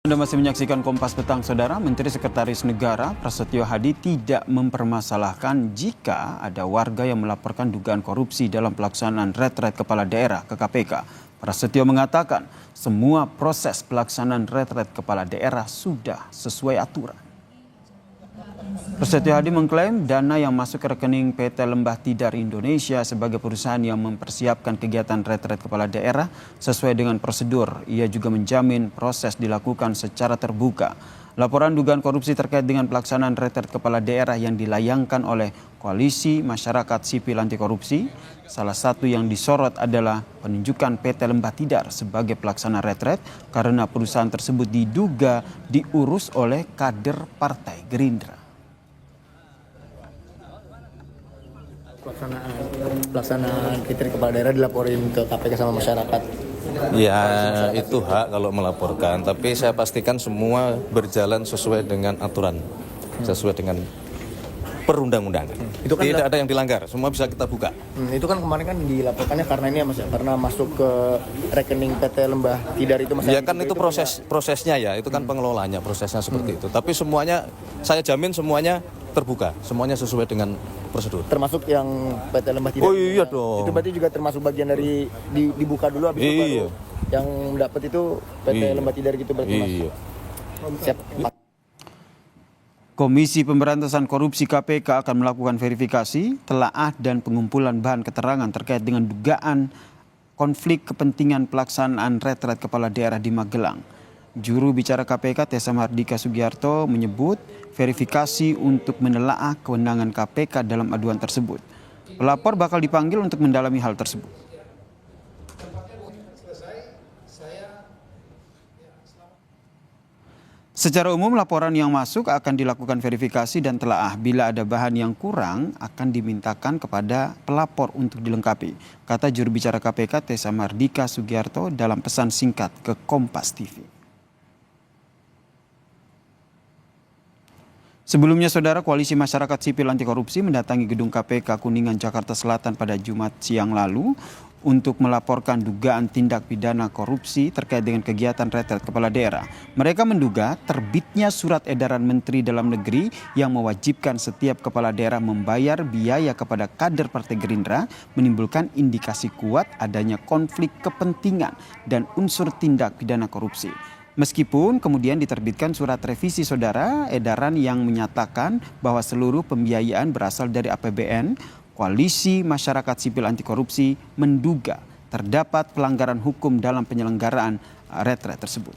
Anda masih menyaksikan Kompas Petang, Saudara. Menteri Sekretaris Negara Prasetyo Hadi tidak mempermasalahkan jika ada warga yang melaporkan dugaan korupsi dalam pelaksanaan retret kepala daerah ke KPK. Prasetyo mengatakan semua proses pelaksanaan retret kepala daerah sudah sesuai aturan. Prasetyo Hadi mengklaim dana yang masuk ke rekening PT Lembah Tidar Indonesia sebagai perusahaan yang mempersiapkan kegiatan retret kepala daerah sesuai dengan prosedur. Ia juga menjamin proses dilakukan secara terbuka. Laporan dugaan korupsi terkait dengan pelaksanaan retret kepala daerah yang dilayangkan oleh Koalisi Masyarakat Sipil Anti Korupsi. Salah satu yang disorot adalah penunjukan PT Lembah Tidar sebagai pelaksana retret karena perusahaan tersebut diduga diurus oleh kader Partai Gerindra. Pelaksanaan retret kepala daerah dilaporin ke KPK sama masyarakat. Ya itu hak kalau melaporkan, tapi saya pastikan semua berjalan sesuai dengan aturan, sesuai dengan perundang-undangan. Itu kan tidak ada yang dilanggar, semua bisa kita buka. Itu kan kemarin kan dilaporkannya karena ini mas, karena masuk ke rekening PT Lembah Tidar itu mas. Ya kan itu prosesnya ya, itu kan pengelolanya prosesnya seperti itu. Tapi semuanya saya jamin semuanya terbuka, semuanya sesuai dengan prosedur. Termasuk yang PT Lembah Tidar. Oh iya dong. Itu berarti juga termasuk bagian dari dibuka dulu habis itu baru yang dapat itu PT Lembah Tidar gitu berarti mas. Siap. Komisi Pemberantasan Korupsi KPK akan melakukan verifikasi, telaah dan pengumpulan bahan keterangan terkait dengan dugaan konflik kepentingan pelaksanaan retret kepala daerah di Magelang. Juru bicara KPK Tessa Mardika Sugiarto menyebut verifikasi untuk menelaah kewenangan KPK dalam aduan tersebut. Pelapor bakal dipanggil untuk mendalami hal tersebut. Secara umum laporan yang masuk akan dilakukan verifikasi dan telaah. Bila ada bahan yang kurang akan dimintakan kepada pelapor untuk dilengkapi, kata juru bicara KPK Tessa Mardika Sugiarto dalam pesan singkat ke Kompas TV. Sebelumnya, Saudara, Koalisi Masyarakat Sipil Anti Korupsi mendatangi gedung KPK Kuningan, Jakarta Selatan pada Jumat siang lalu untuk melaporkan dugaan tindak pidana korupsi terkait dengan kegiatan retret kepala daerah. Mereka menduga terbitnya surat edaran Menteri Dalam Negeri yang mewajibkan setiap kepala daerah membayar biaya kepada kader Partai Gerindra menimbulkan indikasi kuat adanya konflik kepentingan dan unsur tindak pidana korupsi. Meskipun kemudian diterbitkan surat revisi, Saudara, edaran yang menyatakan bahwa seluruh pembiayaan berasal dari APBN, Koalisi Masyarakat Sipil Anti Korupsi menduga terdapat pelanggaran hukum dalam penyelenggaraan retret tersebut.